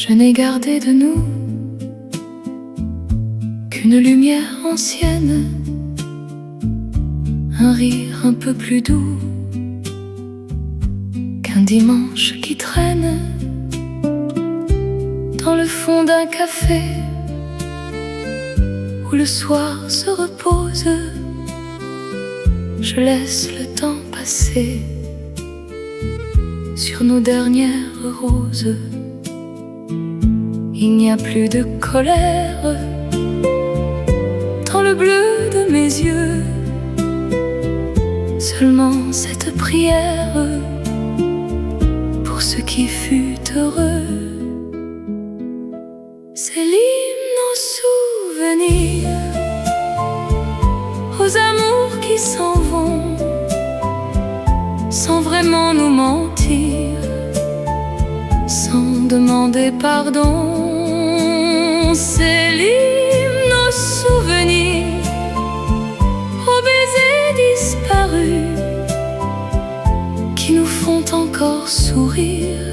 Je n'ai gardé de nous qu'une lumière ancienne, un rire un peu plus doux qu'un dimanche qui traîne dans le fond d'un café où le soir se repose. Je laisse le temps passer sur nos dernières roses. Il n'y a plus de colère dans le bleu de mes yeux, seulement cette prière pour ce qui fut heureux. C'est l'hymne aux souvenirs, aux amours qui s'en vont sans vraiment nous mentir, sans demander pardon. C'est l'hymne aux souvenirs, aux baisers disparus qui nous font encore sourire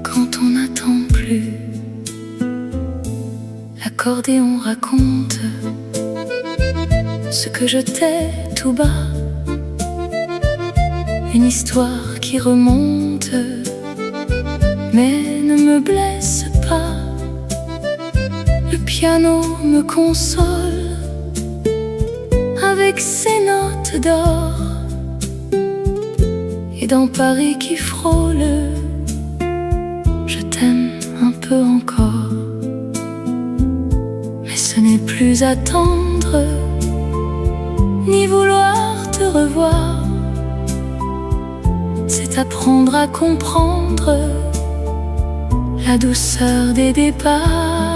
quand on n'attend plus. L'accordéon raconte ce que je tais tout bas, une histoire qui remonte mais ne me blesse pas. Le piano me console avec ses notes d'or, et dans Paris qui frôle, je t'aime un peu encore. Mais ce n'est plus attendre, ni vouloir te revoir, c'est apprendre à comprendre la douceur des départs.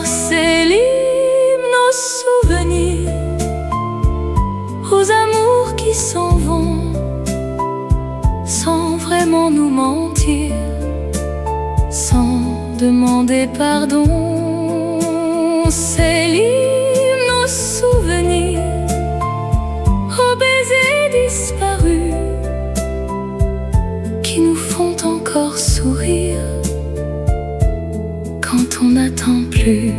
C'est l'hymne aux souvenirs, aux amours qui s'en vont sans vraiment nous mentir, sans demander pardon. C'est l'hymne aux souvenirs, aux baisers disparus qui nous font encore sourire quand on n'attend plus.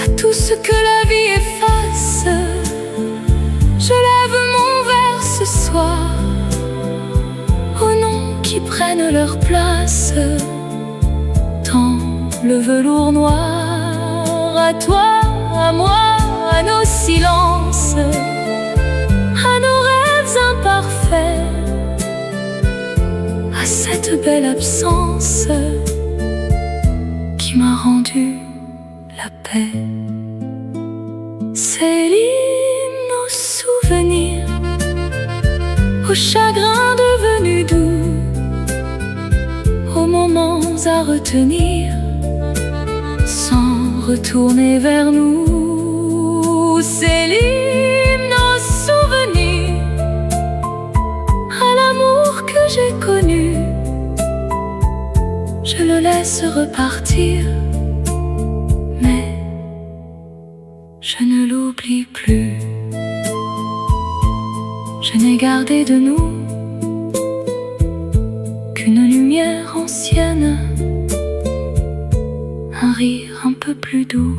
À tout ce que la vie efface, je lève mon verre ce soir, aux noms qui prennent leur place dans le velours noir. À toi, à moi, à nos silences, à nos rêves imparfaits, à cette belle absence qui m'a rendu la paix. C'est l'hymne aux souvenirs, aux chagrins devenus doux, aux moments à retenir sans retourner vers nous. C'est l'hymne aux souvenirs, à l'amour que j'ai connu. Je le laisse repartir, mais je ne l'oublie plus. Je n'ai gardé de nous qu'une lumière ancienne, un rire un peu plus doux,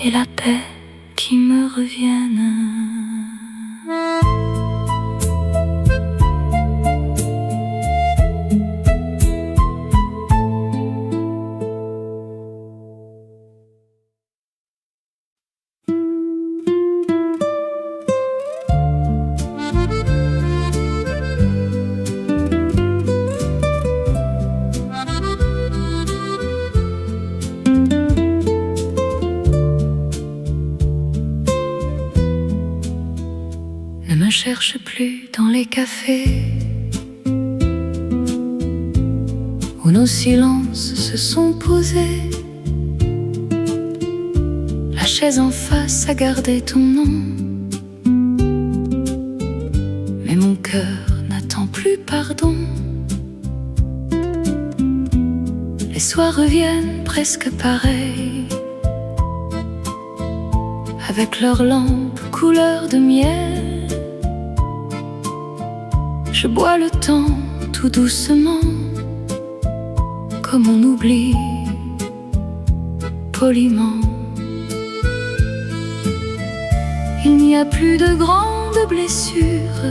et la paix qui me revienne. Ne me cherche plus dans les cafés où nos silences se sont posés. La chaise en face a gardé ton nom, mais mon cœur n'attend plus pardon. Les soirs reviennent presque pareils, avec leurs lampes couleur de miel. Je bois le temps tout doucement, comme on oublie poliment. Il n'y a plus de grandes blessures,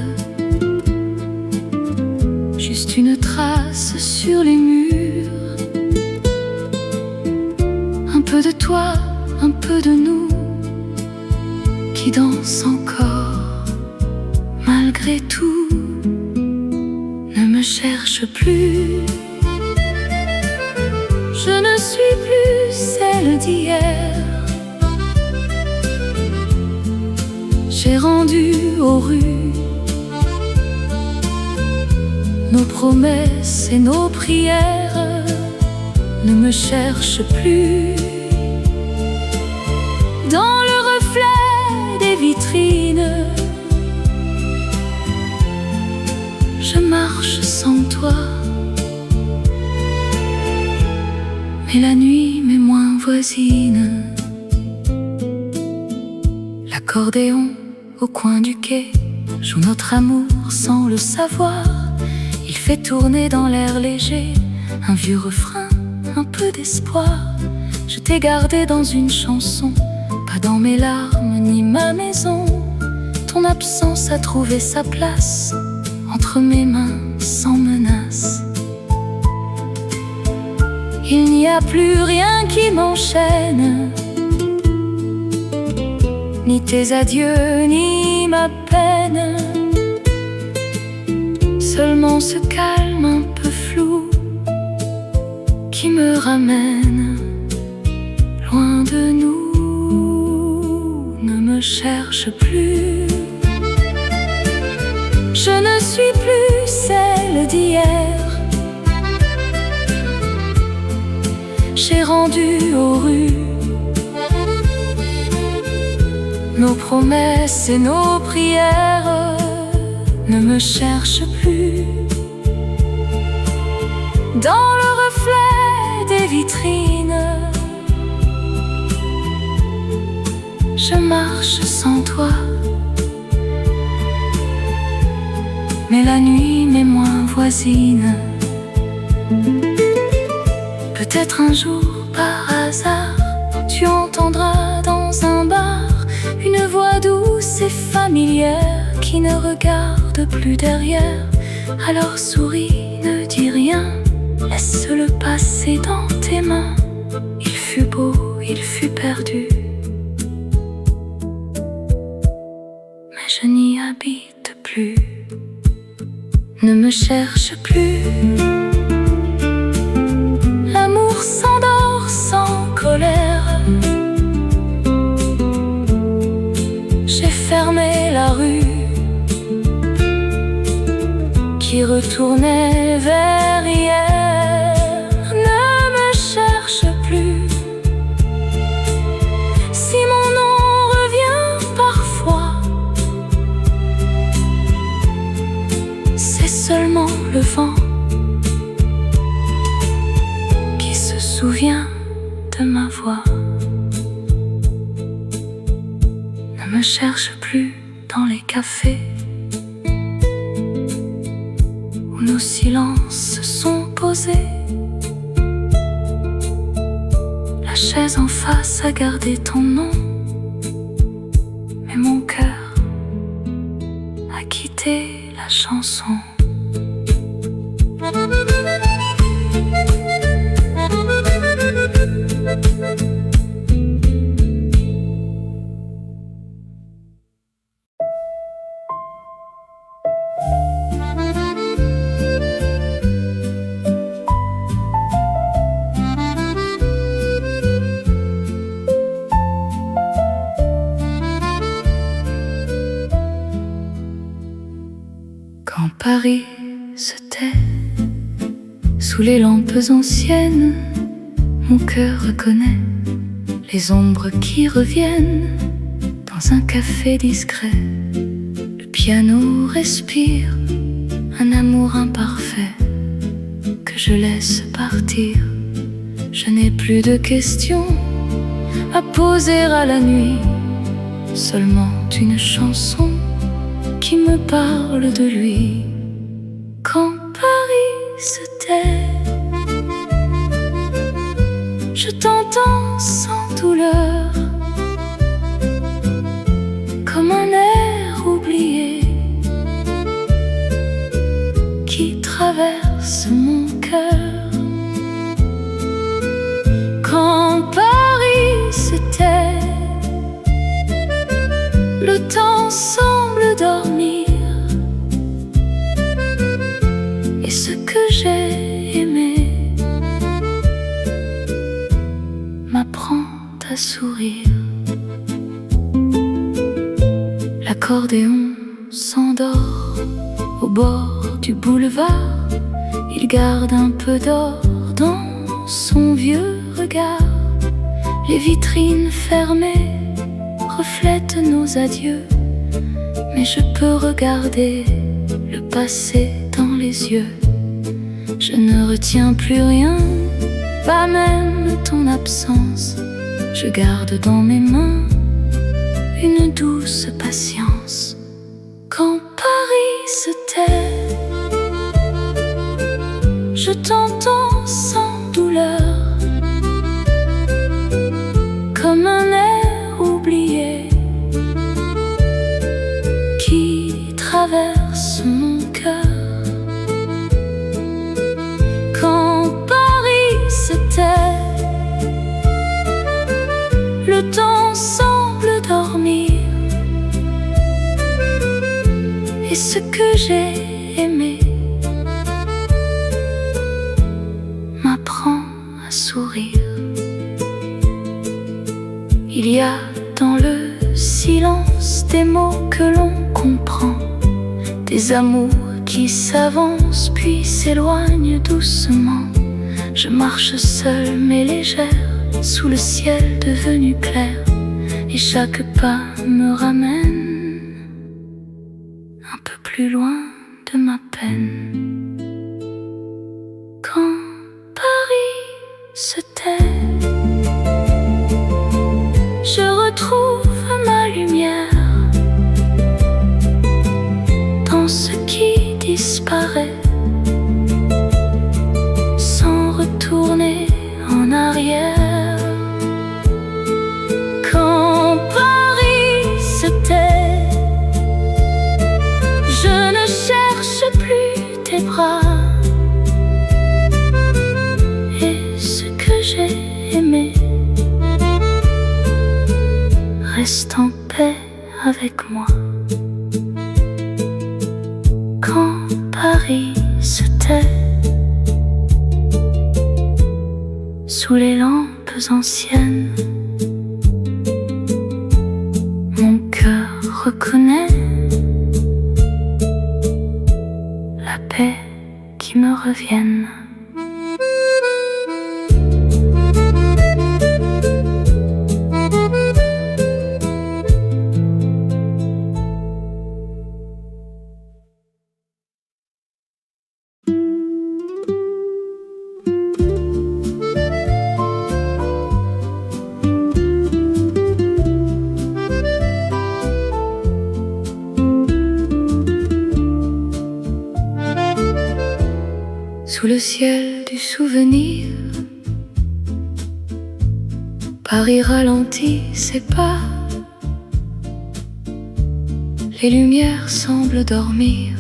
juste une trace sur les murs. Un peu de toi, un peu de nous, qui danse encore malgré tout. Ne me cherche plus, je ne suis plus celle d'hier. J'ai rendu aux rues nos promesses et nos prières. Ne me cherche plus dans le reflet des vitrines. Je marche sans toi, mais la nuit m'est moins voisine. L'accordéon au coin du quai joue notre amour sans le savoir. Il fait tourner dans l'air léger un vieux refrain, un peu d'espoir. Je t'ai gardé dans une chanson, pas dans mes larmes ni ma maison. Ton absence a trouvé sa place entre mes mains sans menace. Il n'y a plus rien qui m'enchaîne, ni tes adieux, ni ma peine. Seulement ce calme un peu flou qui me ramène loin de nous. Ne me cherche plus, je ne suis plus celle d'hier. J'ai rendu aux rues nos promesses et nos prières. Ne me cherche plus dans le reflet des vitrines. Je marche sans toi, mais la nuit m'est moins voisine. Peut-être un jour, par hasard, tu entendras dans un bar une voix douce et familière qui ne regarde plus derrière. Alors souris, ne dis rien, laisse-le passer dans tes mains. Il fut beau, il fut perdu, mais je n'y habite plus. Ne me cherche plus, l'amour s'endort sans colère. J'ai fermé la rue qui retournait vers hier. Ne me cherche plus, si mon nom revient parfois, c'est seulement le vent qui se souvient de ma voix. Ne me cherche plus dans les cafés où nos silences se sont posés. La chaise en face a gardé ton nom, mais mon cœur a quitté la chanson. Quand Paris se tait sous les lampes anciennes, mon cœur reconnaît les ombres qui reviennent dans un café discret. Le piano respire un amour imparfait que je laisse partir. Je n'ai plus de questions à poser à la nuit, seulement une chanson qui me parle de lui. je t'entends sans douleur, comme un air oublié qui traverse mon cœur. Quand Paris se tait, le temps semble dormir, et ce que j'ai aimé m'apprend à sourire. L'accordéon s'endort au bord du boulevard. Il garde un peu d'or dans son vieux regard. Les vitrines fermées reflètent nos adieux, mais je peux regarder le passé dans les yeux. Je ne retiens plus rien, pas même ton absence. Je garde dans mes mains une douce patience. Quand Paris se tait, je t'entends sans douleur, comme un air oublié qui traverse mon cœur. Quand Paris se tait, le temps semble dormir, et ce que j'ai aimé m'apprend à sourire. Il y a dans le silence des mots que l'on comprend, des amours qui s'avancent puis s'éloignent doucement. Je marche seule mais légère sous le ciel devenu clair, et chaque pas me ramène un peu plus loin de ma peine. Quand Paris se tait, je retrouve ma lumière dans ce qui disparaît, sans retourner en arrière. Quand Paris se tait, je ne cherche plus tes bras, et ce que j'ai aimé reste en paix avec moi. Quand Paris se tait, sous les lampes anciennes, mon cœur reconnaît la paix qui me revienne. Sous le ciel du souvenir, Paris ralentit ses pas. Les lumières semblent dormir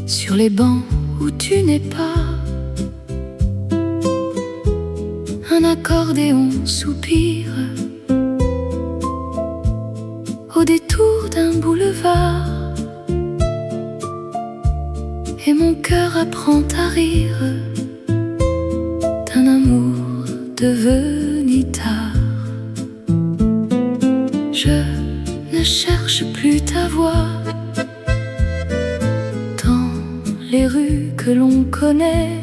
sur les bancs où tu n'es pas. Un accordéon soupire au détour d'un boulevard, et mon cœur apprend à rire d'un amour devenu tard. Je ne cherche plus ta voix dans les rues que l'on connaît,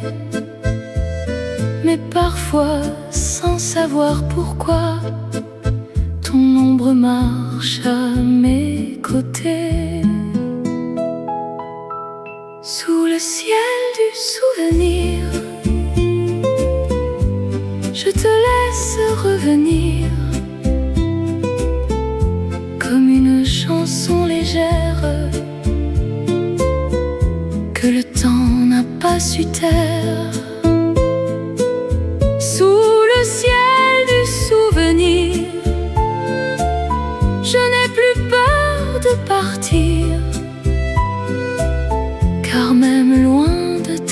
mais parfois sans savoir pourquoi ton ombre marche à mes côtés. Sous le ciel du souvenir, je te laisse revenir comme une chanson légère que le temps n'a pas su taire.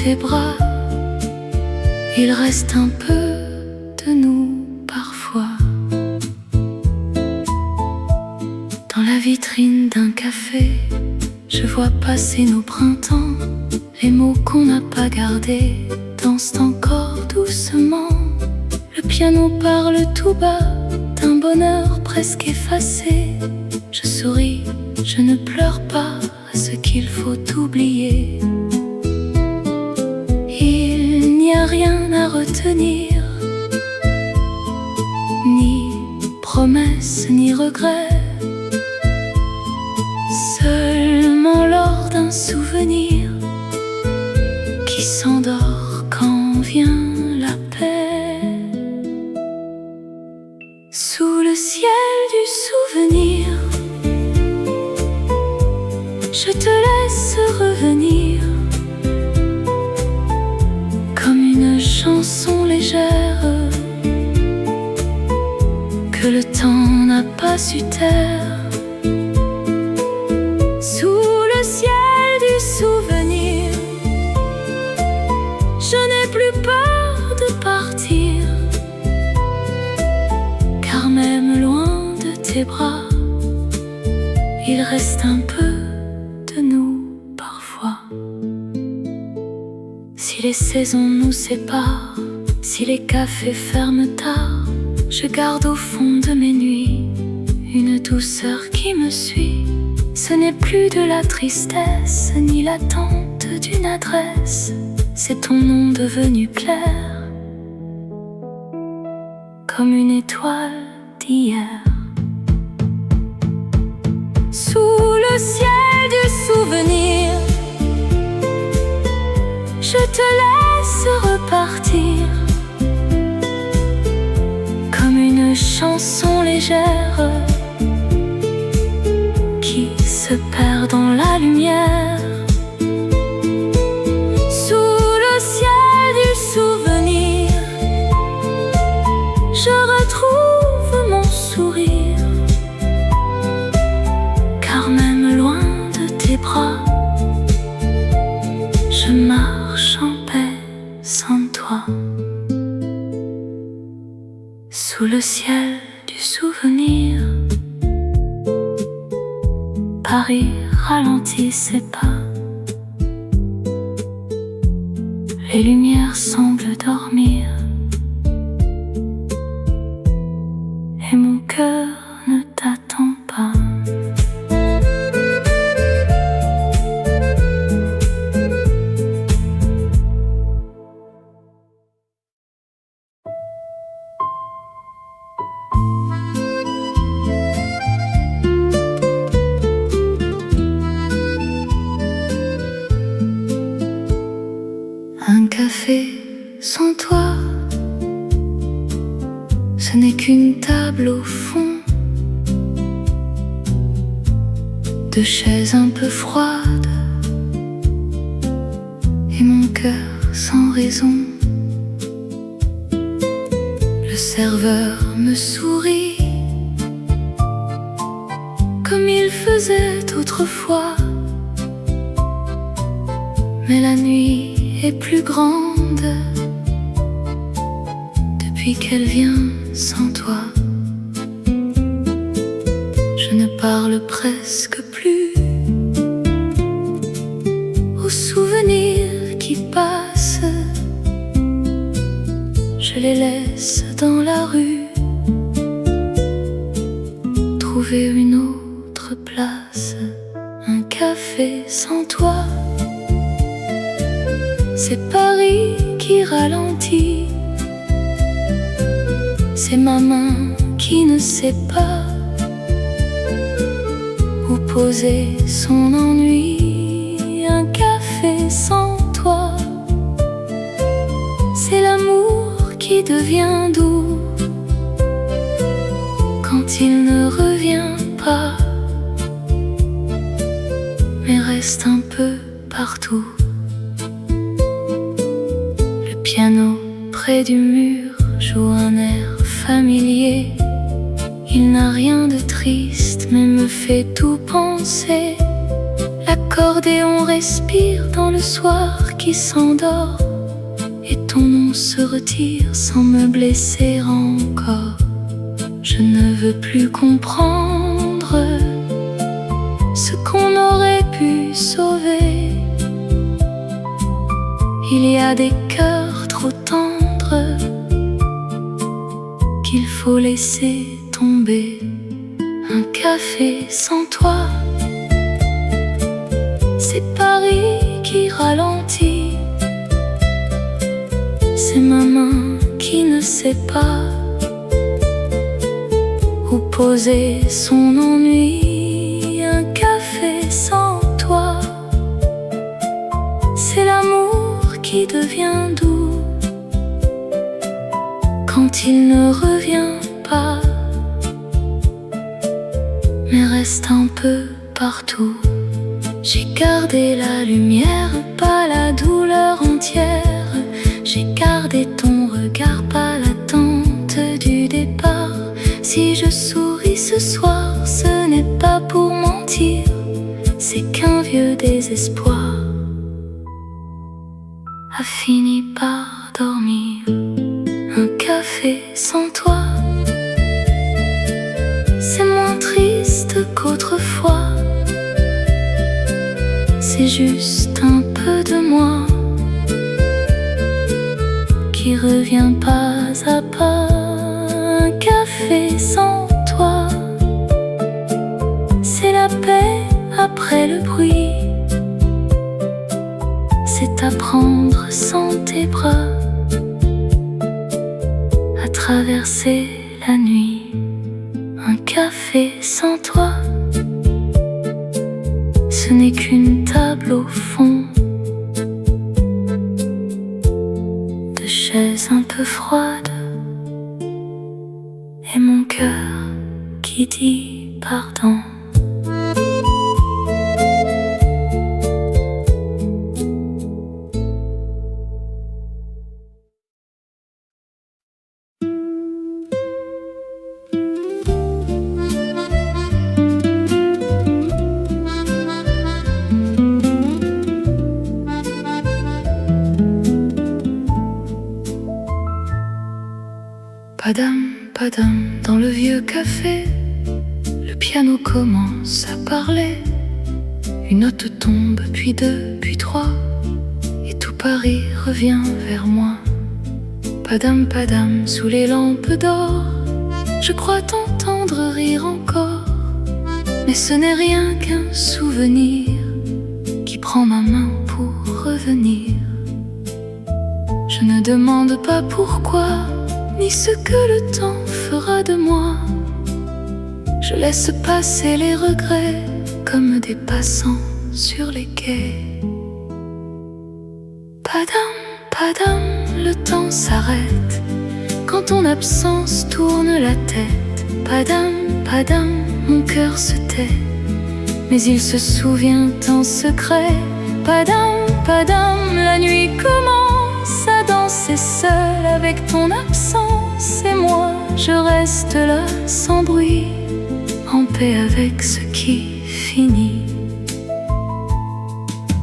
tes bras. Il reste un peu de nous parfois. Dans la vitrine d'un café, je vois passer nos printemps. Les mots qu'on n'a pas gardés dansent encore doucement. Le piano parle tout bas d'un bonheur presque effacé. Je souris, je ne pleure pas à ce qu'il faut oublier. Il n'y a rien à retenir, ni promesses ni regrets, seulement l'or d'un souvenir qui s'endort quand vient la paix. Sous le ciel du souvenir, je te laisse revenir comme une chanson légère que le temps n'a pas su taire. Sous le ciel du souvenir, je n'ai plus peur de partir, car même loin de tes bras, il reste un peu de nous parfois. Si les saisons nous séparent, si les cafés ferment tard, je garde au fond de mes nuits une douceur qui me suit. Ce n'est plus de la tristesse, ni l'attente d'une adresse, c'est ton nom devenu clair, comme une étoile d'hier. Sous le ciel du souvenir, je te laisse repartir comme une chanson légère qui se perd dans la lumière. Sous le ciel du souvenir, je retrouve mon sourire, car même loin de tes bras, je marche en paix sans toi. Sous le ciel du souvenir, Paris ralentit ses pas. Les lumières semblent dormir et mon cœur ne t'attend pas. Un café sans toi, ce n'est qu'une table au fond, deux chaises un peu froides et mon cœur sans raison. Le serveur me sourit comme il faisait autrefois, mais la nuit est plus grande depuis qu'elle vient sans toi. Je ne parle presque plus aux souvenirs qui passent, je les laisse dans la rue, trouver une autre place. Un café sans toi, c'est Paris qui ralentit, c'est ma main qui ne sait pas où poser son ennui. Un café sans toi, c'est l'amour qui devient doux quand il ne revient pas, mais reste un peu partout. Le piano près du mur joue un air familier. Il n'a rien de triste mais me fait tout penser. L'accordéon respire dans le soir qui s'endort, et ton nom se retire sans me blesser encore. Je ne veux plus comprendre ce qu'on aurait pu sauver. Il y a des cœurs trop tendres qu'il faut laisser tomber. Un café sans toi, c'est Paris qui ralentit. C'est ma main qui ne sait pas où poser son ennui. Un café sans toi, c'est l'amour qui devient doux quand il ne revient pas, mais reste un peu partout. J'ai gardé la lumière, pas la douleur entière. J'ai gardé ton regard, pas l'attente du départ. Si je souris ce soir, ce n'est pas pour mentir, c'est qu'un vieux désespoir a fini par dormir. Un café sans toi, c'est moins triste qu'autrefois. C'est juste un peu de moi qui revient pas à pas. Un café sans toi, c'est la paix après le bruit. C'est apprendre sans tes bras à traverser la nuit. Un café sans toi, ce n'est qu'une table au fond de chaises un peu froides et mon cœur qui dit pardon. Padam, padam, dans le vieux café, le piano commence à parler. Une note tombe, puis deux, puis trois, et tout Paris revient vers moi. Padam, padam, sous les lampes d'or, je crois t'entendre rire encore. Mais ce n'est rien qu'un souvenir qui prend ma main pour revenir. Je ne demande pas pourquoi, ni ce que le temps fera de moi. Je laisse passer les regrets comme des passants sur les quais. Padam, padam, le temps s'arrête quand ton absence tourne la tête. Padam, padam, mon cœur se tait, mais il se souvient en secret. Padam, padam, la nuit commence à danser seule avec ton absence, et moi je reste là sans bruit, en paix avec ce qui finit.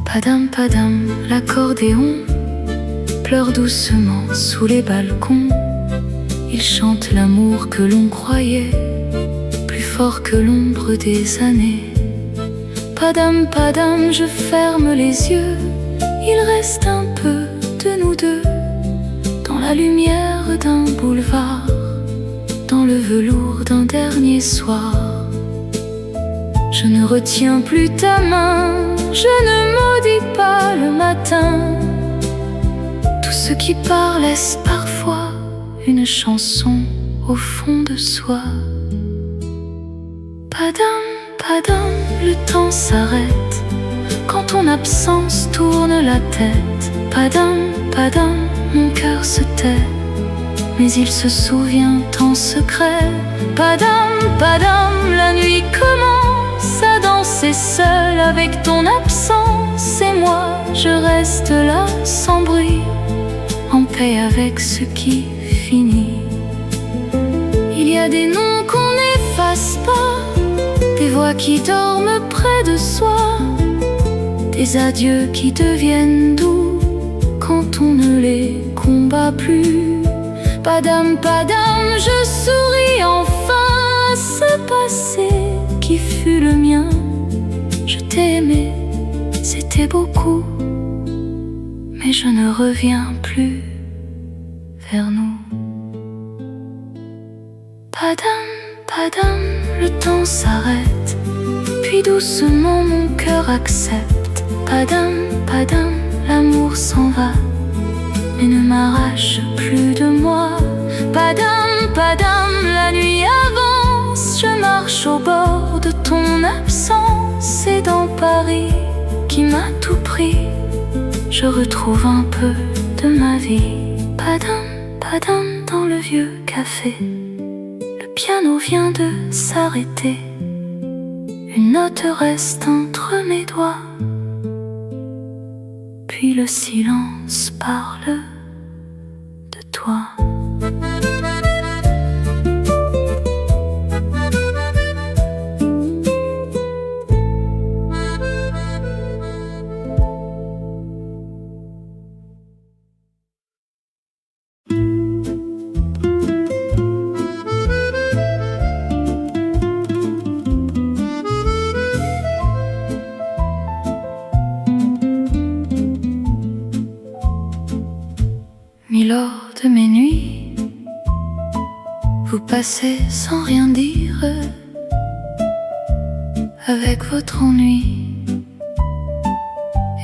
Padam, padam, l'accordéon pleure doucement sous les balcons. Il chante l'amour que l'on croyait plus fort que l'ombre des années. Padam, padam, je ferme les yeux, il reste un peu de nous deux, dans la lumière d'un boulevard, dans le velours d'un dernier soir. Je ne retiens plus ta main, je ne maudis pas le matin. Tout ce qui part laisse parfois une chanson au fond de soi. Padam, padam, le temps s'arrête quand ton absence tourne la tête. Padam, padam, mon cœur se tait, mais il se souvient en secret. Padam, padam, la nuit commence à danser seule avec ton absence, et moi je reste là sans bruit, en paix avec ce qui finit. Il y a des noms qu'on n'efface pas, des voix qui dorment près de soi, les adieux qui deviennent doux quand on ne les combat plus. Padam, padam, je souris enfin à ce passé qui fut le mien. Je t'ai aimé, c'était beaucoup, mais je ne reviens plus vers nous. Padam, padam, le temps s'arrête, puis doucement mon cœur accepte. Padam, padam, l'amour s'en va, mais ne m'arrache plus de moi. Padam, padam, la nuit avance, je marche au bord de ton absence. C'est dans Paris qui m'a tout pris, je retrouve un peu de ma vie. Padam, padam, dans le vieux café, le piano vient de s'arrêter. Une note reste entre mes doigts, puis le silence parle de toi. Lors de mes nuits, vous passez sans rien dire, avec votre ennui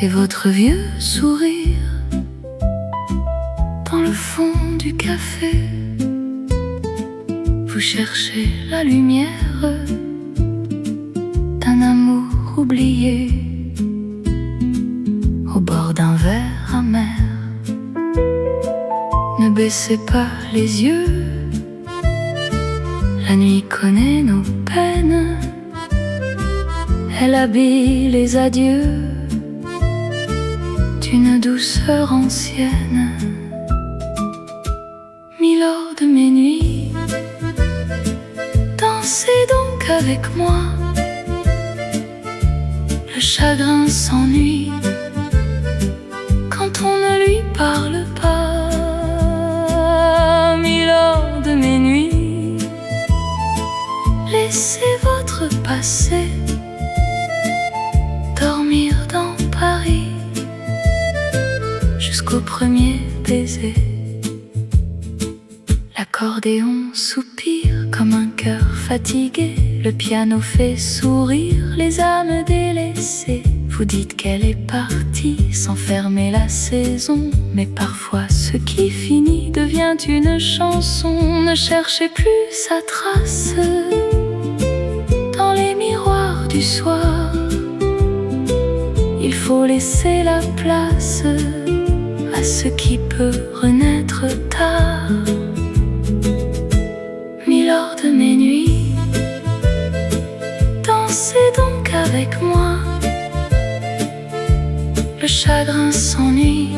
et votre vieux sourire. Dans le fond du café, vous cherchez la lumière d'un amour oublié au bord d'un verre amer. Ne baissez pas les yeux, la nuit connaît nos peines, elle habille les adieux d'une douceur ancienne. Milord de mes nuits, dansez donc avec moi, le chagrin s'ennuie quand on ne lui parle pas. Milord de mes nuits, laissez votre passé dormir dans Paris jusqu'au premier baiser. L'accordéon soupire comme un cœur fatigué, le piano fait sourire les âmes délaissées. Vous dites qu'elle est partie sans fermer la saison, mais parfois ce qui finit devient une chanson. Ne cherchez plus sa trace dans les miroirs du soir, il faut laisser la place à ce qui peut renaître tard. Milord de mes nuits, dansez donc avec moi, le chagrin s'ennuie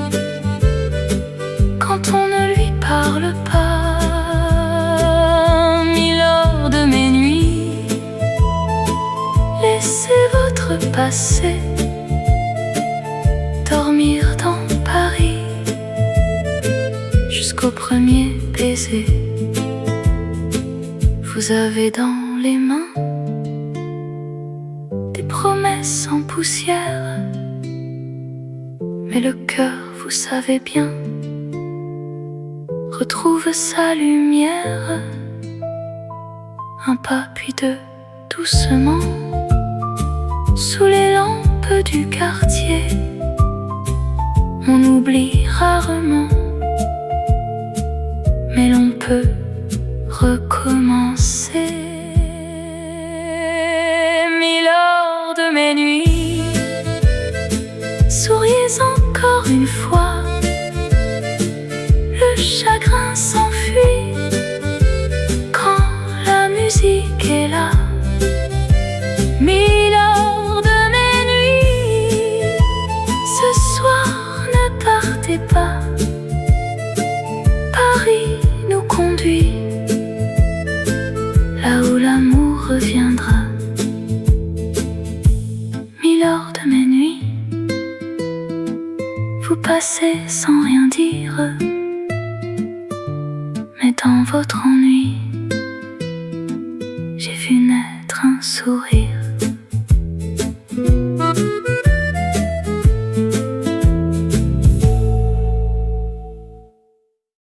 quand on ne lui parle pas. Milord de mes nuits, laissez votre passé dormir dans Paris jusqu'au premier baiser. Vous avez dans les mains des promesses en poussière, mais le cœur, vous savez bien, retrouve sa lumière. Un pas puis deux, doucement, sous les lampes du quartier, on oublie rarement, mais l'on peut recommencer. Milord de mes nuits, souriez encore une fois, le chagrin s'enfuit quand la musique est là. Milord de mes nuits, ce soir ne partez pas, Paris nous conduit là où l'amour reviendra. Milord de mes nuits, passé sans rien dire, mais dans votre ennui, j'ai vu naître un sourire.